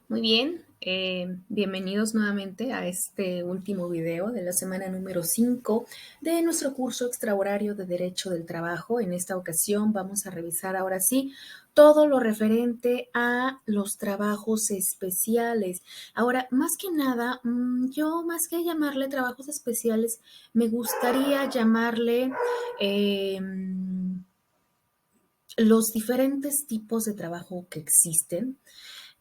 Muy bien, bienvenidos nuevamente a este último video de la semana número 5 de nuestro curso extrahorario de Derecho del Trabajo. En esta ocasión vamos a revisar ahora sí todo lo referente a los trabajos especiales. Ahora, más que nada, yo más que llamarle trabajos especiales, me gustaría llamarle los diferentes tipos de trabajo que existen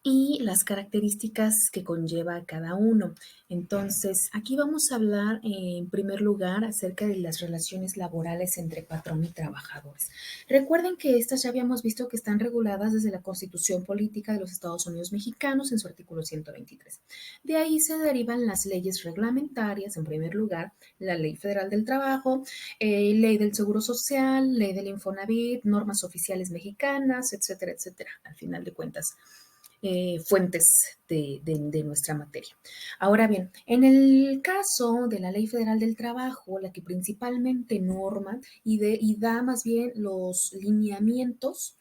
y las características que conlleva cada uno. Entonces, aquí vamos a hablar en primer lugar acerca de las relaciones laborales entre patrón y trabajadores. Recuerden que estas ya habíamos visto que están reguladas desde la Constitución Política de los Estados Unidos Mexicanos en su artículo 123. De ahí se derivan las leyes reglamentarias, en primer lugar, la Ley Federal del Trabajo, Ley del Seguro Social, Ley del Infonavit, normas oficiales mexicanas, etcétera, etcétera, al final de cuentas fuentes de nuestra materia. Ahora bien, en el caso de la Ley Federal del Trabajo, la que principalmente norma y da más bien los lineamientos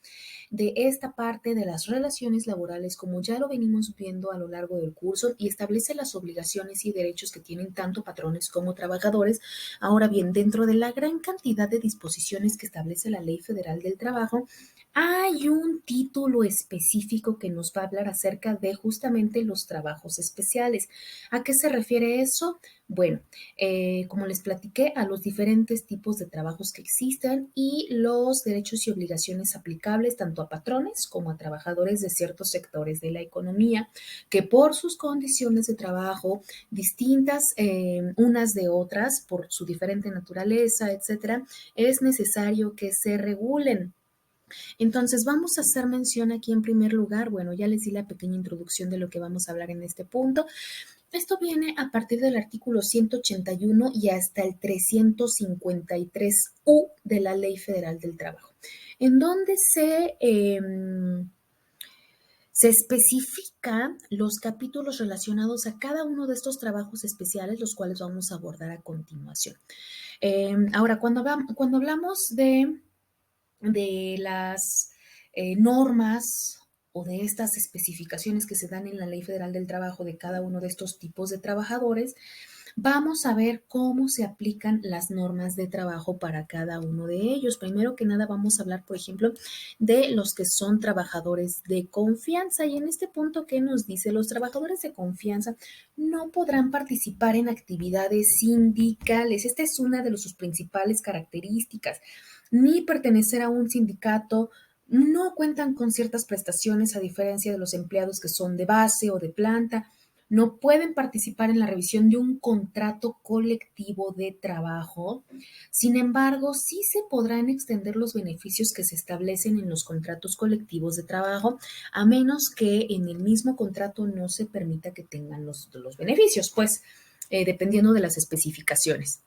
de esta parte de las relaciones laborales, como ya lo venimos viendo a lo largo del curso, y establece las obligaciones y derechos que tienen tanto patrones como trabajadores. Ahora bien, dentro de la gran cantidad de disposiciones que establece la Ley Federal del Trabajo, hay un título específico que nos va a hablar acerca de justamente los trabajos especiales. ¿A qué se refiere eso? Bueno, como les platiqué, a los diferentes tipos de trabajos que existen y los derechos y obligaciones aplicables tanto a patrones como a trabajadores de ciertos sectores de la economía, que por sus condiciones de trabajo distintas unas de otras, por su diferente naturaleza, etcétera, es necesario que se regulen. Entonces, vamos a hacer mención aquí en primer lugar, bueno, ya les di la pequeña introducción de lo que vamos a hablar en este punto. Esto viene a partir del artículo 181 y hasta el 353U de la Ley Federal del Trabajo, en donde se especifica los capítulos relacionados a cada uno de estos trabajos especiales, los cuales vamos a abordar a continuación. Ahora, cuando hablamos de las normas o de estas especificaciones que se dan en la Ley Federal del Trabajo de cada uno de estos tipos de trabajadores, vamos a ver cómo se aplican las normas de trabajo para cada uno de ellos. Primero que nada, vamos a hablar, por ejemplo, de los que son trabajadores de confianza. Y en este punto, ¿qué nos dice? Los trabajadores de confianza no podrán participar en actividades sindicales. Esta es una de sus principales características, ni pertenecer a un sindicato, no cuentan con ciertas prestaciones a diferencia de los empleados que son de base o de planta, no pueden participar en la revisión de un contrato colectivo de trabajo. Sin embargo, sí se podrán extender los beneficios que se establecen en los contratos colectivos de trabajo, a menos que en el mismo contrato no se permita que tengan los beneficios, pues dependiendo de las especificaciones.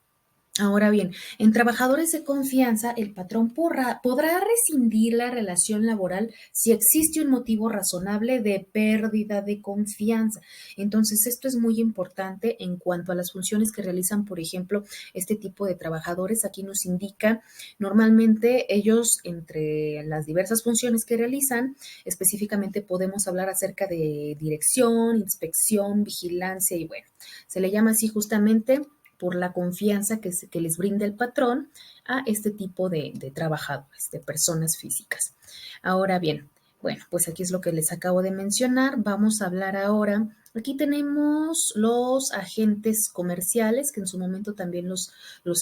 Ahora bien, en trabajadores de confianza, el patrón podrá rescindir la relación laboral si existe un motivo razonable de pérdida de confianza. Entonces, esto es muy importante en cuanto a las funciones que realizan, por ejemplo, este tipo de trabajadores. Aquí nos indica, normalmente ellos, entre las diversas funciones que realizan, específicamente podemos hablar acerca de dirección, inspección, vigilancia y bueno, se le llama así justamente por la confianza que les brinda el patrón a este tipo de trabajadores, de personas físicas. Ahora bien, bueno, pues aquí es lo que les acabo de mencionar. Vamos a hablar ahora. Aquí tenemos los agentes comerciales, que en su momento también los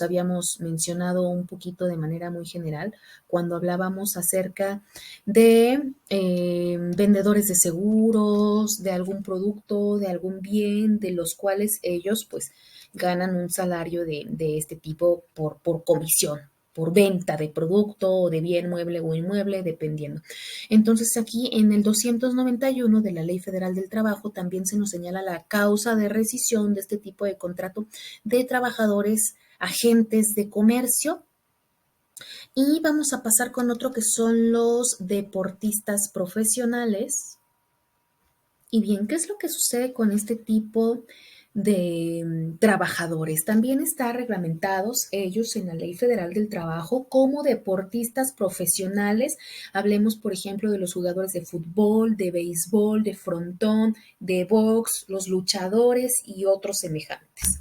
habíamos mencionado un poquito de manera muy general, cuando hablábamos acerca de vendedores de seguros, de algún producto, de algún bien, de los cuales ellos pues ganan un salario de este tipo por comisión, por venta de producto o de bien mueble o inmueble, dependiendo. Entonces aquí en el 291 de la Ley Federal del Trabajo también se nos señala la causa de rescisión de este tipo de contrato de trabajadores agentes de comercio. Y vamos a pasar con otro que son los deportistas profesionales. Y bien, ¿qué es lo que sucede con este tipo trabajadores. También está reglamentados ellos en la Ley Federal del Trabajo como deportistas profesionales. Hablemos, por ejemplo, de los jugadores de fútbol, de béisbol, de frontón, de box, los luchadores y otros semejantes.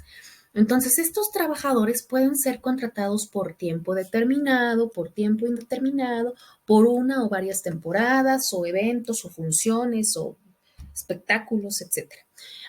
Entonces, estos trabajadores pueden ser contratados por tiempo determinado, por tiempo indeterminado, por una o varias temporadas o eventos o funciones o espectáculos, etcétera.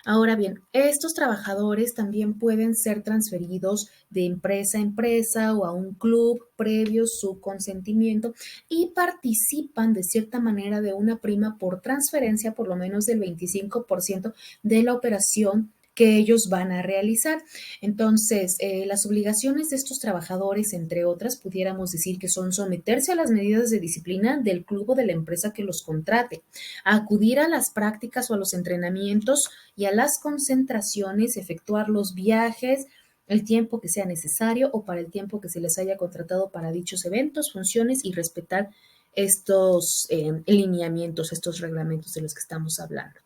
Ahora bien, estos trabajadores también pueden ser transferidos de empresa a empresa o a un club previo su consentimiento y participan de cierta manera de una prima por transferencia, por lo menos del 25% de la operación que ellos van a realizar. Entonces, las obligaciones de estos trabajadores, entre otras, pudiéramos decir que son someterse a las medidas de disciplina del club o de la empresa que los contrate, acudir a las prácticas o a los entrenamientos y a las concentraciones, efectuar los viajes, el tiempo que sea necesario o para el tiempo que se les haya contratado para dichos eventos, funciones y respetar estos lineamientos, estos reglamentos de los que estamos hablando.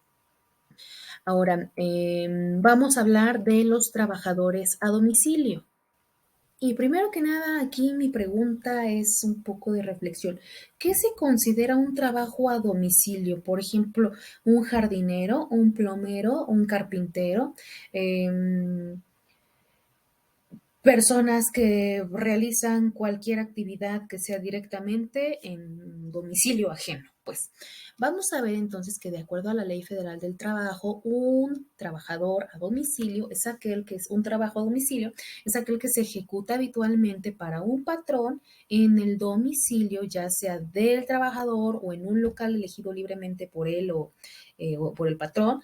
Ahora, vamos a hablar de los trabajadores a domicilio. Y primero que nada, aquí mi pregunta es un poco de reflexión. ¿Qué se considera un trabajo a domicilio? Por ejemplo, un jardinero, un plomero, un carpintero, em, personas que realizan cualquier actividad que sea directamente en domicilio ajeno. Pues vamos a ver entonces que de acuerdo a la Ley Federal del Trabajo, un trabajador a domicilio es aquel que es un trabajo a domicilio, es aquel que se ejecuta habitualmente para un patrón en el domicilio, ya sea del trabajador o en un local elegido libremente por él o por el patrón,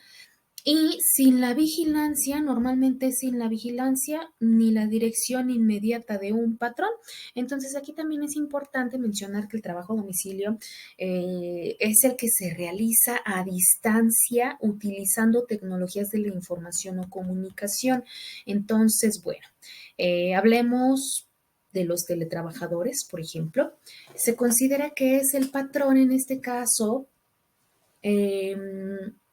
y sin la vigilancia, normalmente sin la vigilancia ni la dirección inmediata de un patrón. Entonces aquí también es importante mencionar que el trabajo a domicilio es el que se realiza a distancia utilizando tecnologías de la información o comunicación. Entonces, bueno, hablemos de los teletrabajadores, por ejemplo. Se considera que es el patrón en este caso eh,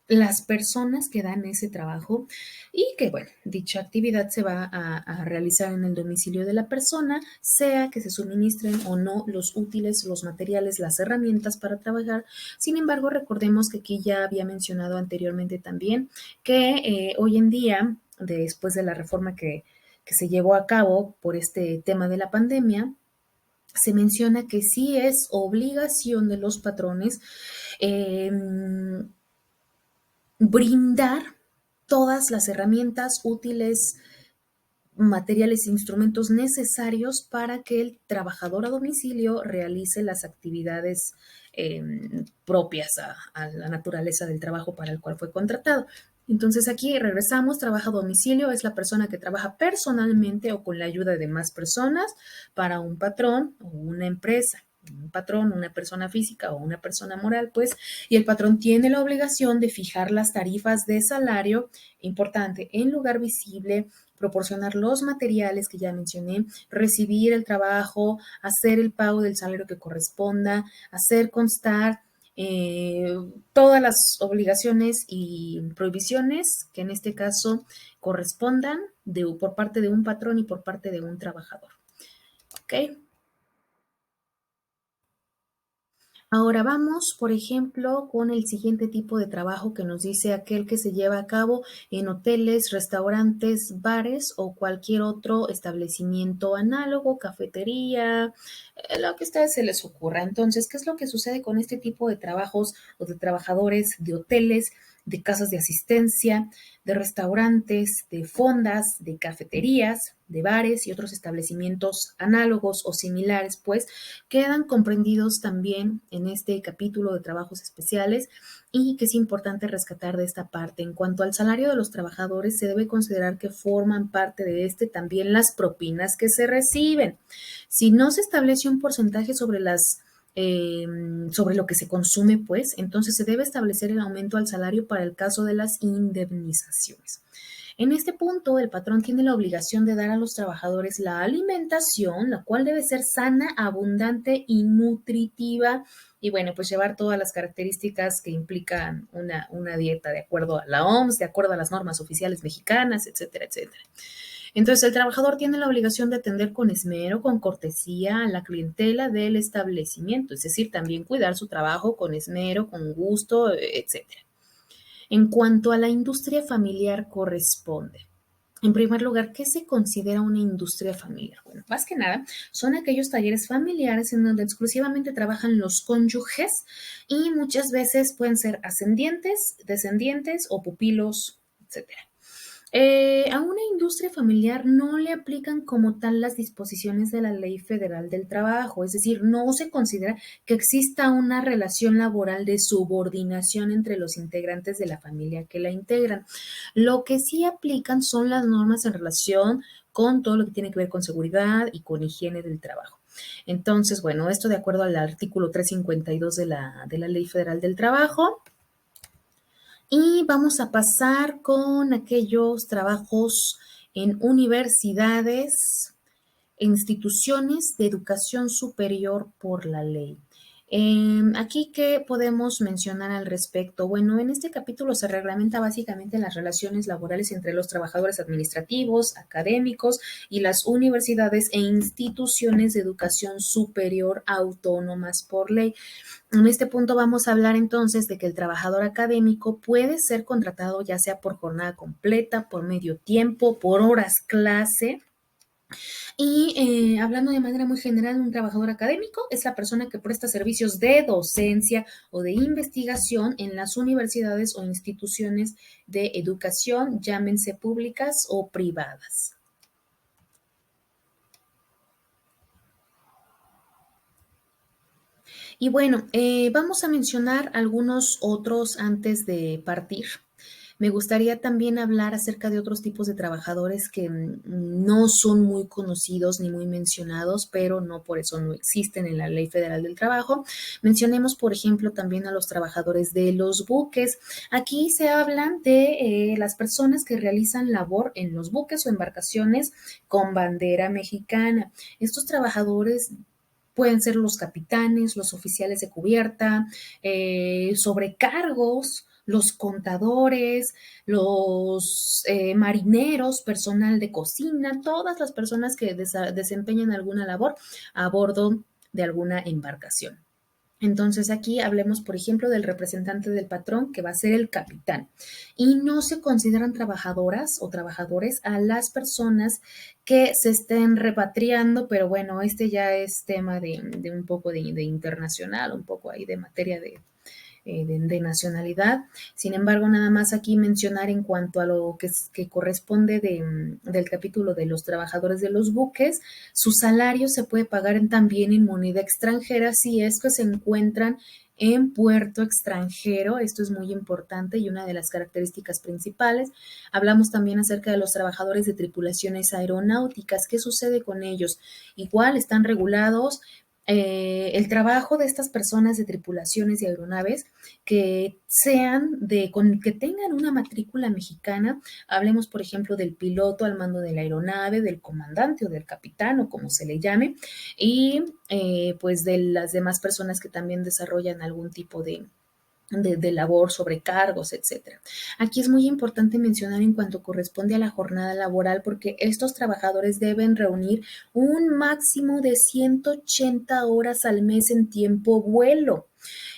las personas que dan ese trabajo y que, bueno, dicha actividad se va a realizar en el domicilio de la persona, sea que se suministren o no los útiles, los materiales, las herramientas para trabajar. Sin embargo, recordemos que aquí ya había mencionado anteriormente también que hoy en día, después de la reforma que se llevó a cabo por este tema de la pandemia, se menciona que sí es obligación de los patrones eh, brindar todas las herramientas útiles, materiales e instrumentos necesarios para que el trabajador a domicilio realice las actividades propias a la naturaleza del trabajo para el cual fue contratado. Entonces aquí regresamos, trabaja a domicilio, es la persona que trabaja personalmente o con la ayuda de más personas para un patrón o una empresa. Un patrón, una persona física o una persona moral, pues, y el patrón tiene la obligación de fijar las tarifas de salario, importante, en lugar visible, proporcionar los materiales que ya mencioné, recibir el trabajo, hacer el pago del salario que corresponda, hacer constar eh, todas las obligaciones y prohibiciones que en este caso correspondan por parte de un patrón y por parte de un trabajador. ¿Ok? Ahora vamos, por ejemplo, con el siguiente tipo de trabajo que nos dice aquel que se lleva a cabo en hoteles, restaurantes, bares o cualquier otro establecimiento análogo, cafetería, lo que a ustedes se les ocurra. Entonces, ¿qué es lo que sucede con este tipo de trabajos o de trabajadores de hoteles, de casas de asistencia, de restaurantes, de fondas, de cafeterías, de bares y otros establecimientos análogos o similares, pues quedan comprendidos también en este capítulo de trabajos especiales y que es importante rescatar de esta parte. En cuanto al salario de los trabajadores, se debe considerar que forman parte de este también las propinas que se reciben. Si no se establece un porcentaje eh, sobre lo que se consume, pues entonces se debe establecer el aumento al salario para el caso de las indemnizaciones. En este punto, el patrón tiene la obligación de dar a los trabajadores la alimentación, la cual debe ser sana, abundante y nutritiva y bueno, pues llevar todas las características que implican una dieta de acuerdo a la OMS, de acuerdo a las normas oficiales mexicanas, etcétera, etcétera. Entonces, el trabajador tiene la obligación de atender con esmero, con cortesía a la clientela del establecimiento, es decir, también cuidar su trabajo con esmero, con gusto, etcétera. En cuanto a la industria familiar corresponde. En primer lugar, ¿qué se considera una industria familiar? Bueno, más que nada, son aquellos talleres familiares en donde exclusivamente trabajan los cónyuges y muchas veces pueden ser ascendientes, descendientes o pupilos, etcétera. A una industria familiar no le aplican como tal las disposiciones de la Ley Federal del Trabajo, es decir, no se considera que exista una relación laboral de subordinación entre los integrantes de la familia que la integran. Lo que sí aplican son las normas en relación con todo lo que tiene que ver con seguridad y con higiene del trabajo. Entonces, bueno, esto de acuerdo al artículo 352 de la Ley Federal del Trabajo. Y vamos a pasar con aquellos trabajos en universidades e instituciones de educación superior por la ley. Aquí, ¿qué podemos mencionar al respecto? Bueno, en este capítulo se reglamenta básicamente las relaciones laborales entre los trabajadores administrativos, académicos y las universidades e instituciones de educación superior autónomas por ley. En este punto vamos a hablar entonces de que el trabajador académico puede ser contratado ya sea por jornada completa, por medio tiempo, por horas clase. Y hablando de manera muy general, un trabajador académico es la persona que presta servicios de docencia o de investigación en las universidades o instituciones de educación, llámense públicas o privadas. Y bueno, vamos a mencionar algunos otros antes de partir. Me gustaría también hablar acerca de otros tipos de trabajadores que no son muy conocidos ni muy mencionados, pero no por eso no existen en la Ley Federal del Trabajo. Mencionemos, por ejemplo, también a los trabajadores de los buques. Aquí se hablan de las personas que realizan labor en los buques o embarcaciones con bandera mexicana. Estos trabajadores pueden ser los capitanes, los oficiales de cubierta, sobrecargos, los contadores, los marineros, personal de cocina, todas las personas que desempeñan alguna labor a bordo de alguna embarcación. Entonces aquí hablemos, por ejemplo, del representante del patrón que va a ser el capitán. Y no se consideran trabajadoras o trabajadores a las personas que se estén repatriando, pero bueno, este ya es tema de un poco de internacional, un poco ahí de materia de nacionalidad. Sin embargo, nada más aquí mencionar en cuanto a lo que corresponde del capítulo de los trabajadores de los buques, su salario se puede pagar también en moneda extranjera si es que se encuentran en puerto extranjero. Esto es muy importante y una de las características principales. Hablamos también acerca de los trabajadores de tripulaciones aeronáuticas. ¿Qué sucede con ellos? Igual están regulados el trabajo de estas personas de tripulaciones y aeronaves que que tengan una matrícula mexicana. Hablemos, por ejemplo, del piloto al mando de la aeronave, del comandante o del capitán o como se le llame, y pues de las demás personas que también desarrollan algún tipo de labor, sobrecargos, etcétera. Aquí es muy importante mencionar en cuanto corresponde a la jornada laboral porque estos trabajadores deben reunir un máximo de 180 horas al mes en tiempo vuelo,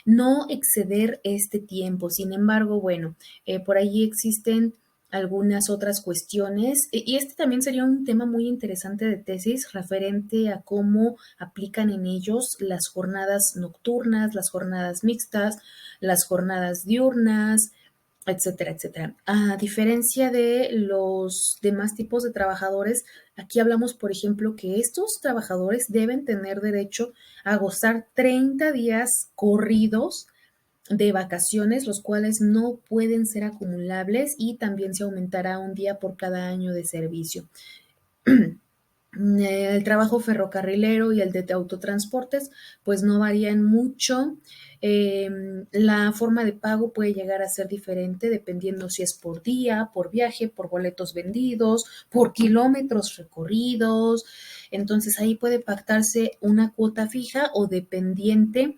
no exceder este tiempo. Sin embargo, bueno, por ahí existen algunas otras cuestiones y este también sería un tema muy interesante de tesis referente a cómo aplican en ellos las jornadas nocturnas, las jornadas mixtas, las jornadas diurnas, etcétera, etcétera. A diferencia de los demás tipos de trabajadores, aquí hablamos, por ejemplo, que estos trabajadores deben tener derecho a gozar 30 días corridos de vacaciones, los cuales no pueden ser acumulables y también se aumentará un día por cada año de servicio. El trabajo ferrocarrilero y el de autotransportes pues no varían mucho. La forma de pago puede llegar a ser diferente dependiendo si es por día, por viaje, por boletos vendidos, por kilómetros recorridos. Entonces ahí puede pactarse una cuota fija o dependiente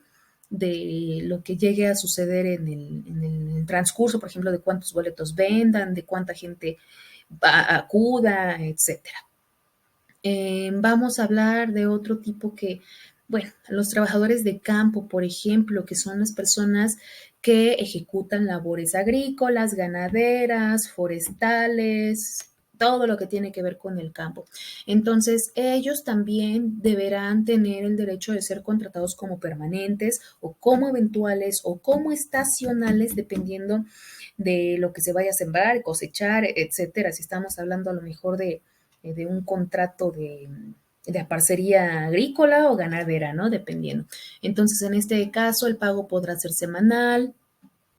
de lo que llegue a suceder en el transcurso, por ejemplo, de cuántos boletos vendan, de cuánta gente acuda, etcétera. Vamos a hablar de otro tipo que, bueno, los trabajadores de campo, por ejemplo, que son las personas que ejecutan labores agrícolas, ganaderas, forestales, todo lo que tiene que ver con el campo. Entonces, ellos también deberán tener el derecho de ser contratados como permanentes o como eventuales o como estacionales, dependiendo de lo que se vaya a sembrar, cosechar, etcétera. Si estamos hablando a lo mejor de un contrato de parcería agrícola o ganadera, ¿no? Dependiendo. Entonces, en este caso, el pago podrá ser semanal,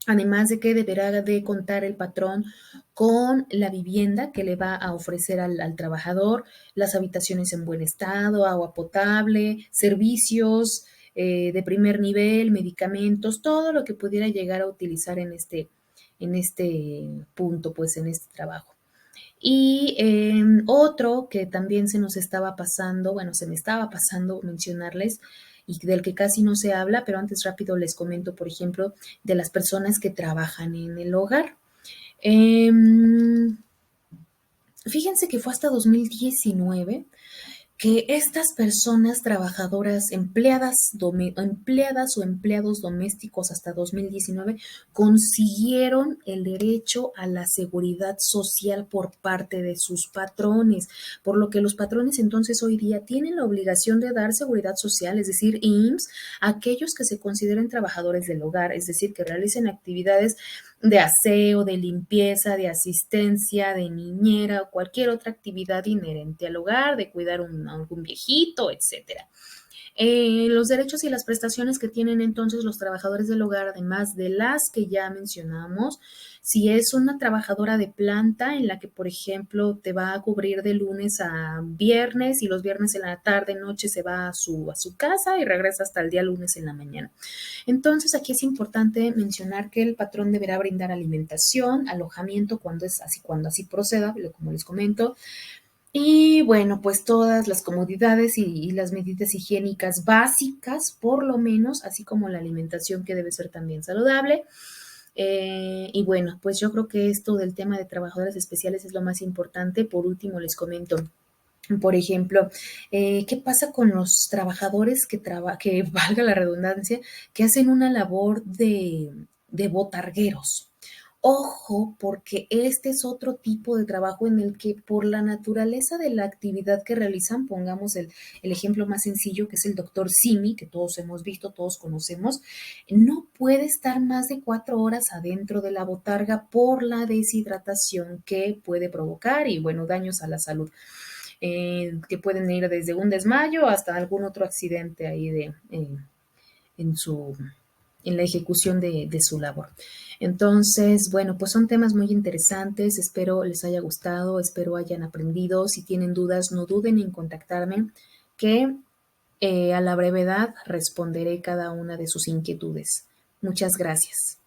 además de que deberá de contar el patrón con la vivienda que le va a ofrecer al trabajador, las habitaciones en buen estado, agua potable, servicios de primer nivel, medicamentos, todo lo que pudiera llegar a utilizar en este punto, pues en este trabajo. Y otro que también se nos estaba pasando, bueno, se me estaba pasando mencionarles y del que casi no se habla, pero antes rápido les comento, por ejemplo, de las personas que trabajan en el hogar. Em, Fíjense que fue hasta 2019 que estas personas trabajadoras, empleadas o empleados domésticos hasta 2019 consiguieron el derecho a la seguridad social por parte de sus patrones, por lo que los patrones entonces hoy día tienen la obligación de dar seguridad social, es decir, IMSS, a aquellos que se consideren trabajadores del hogar, es decir, que realicen actividades de aseo, de limpieza, de asistencia, de niñera o cualquier otra actividad inherente al hogar, de cuidar algún viejito, etcétera. Los derechos y las prestaciones que tienen entonces los trabajadores del hogar, además de las que ya mencionamos, si es una trabajadora de planta en la que, por ejemplo, te va a cubrir de lunes a viernes y los viernes en la tarde, noche se va a su casa y regresa hasta el día lunes en la mañana. Entonces, aquí es importante mencionar que el patrón deberá brindar alimentación, alojamiento cuando así proceda, como les comento, y bueno, pues todas las comodidades y las medidas higiénicas básicas, por lo menos, así como la alimentación que debe ser también saludable. Y bueno, pues yo creo que esto del tema de trabajadores especiales es lo más importante. Por último, les comento, por ejemplo, ¿qué pasa con los trabajadores que valga la redundancia, que hacen una labor de botargueros? Ojo, porque este es otro tipo de trabajo en el que por la naturaleza de la actividad que realizan, pongamos el ejemplo más sencillo, que es el doctor Simi, que todos hemos visto, todos conocemos, no puede estar más de 4 horas adentro de la botarga por la deshidratación que puede provocar y, bueno, daños a la salud, que pueden ir desde un desmayo hasta algún otro accidente ahí en su en la ejecución de su labor. Entonces, bueno, pues son temas muy interesantes, espero les haya gustado, espero hayan aprendido. Si tienen dudas, no duden en contactarme, que a la brevedad responderé cada una de sus inquietudes. Muchas gracias.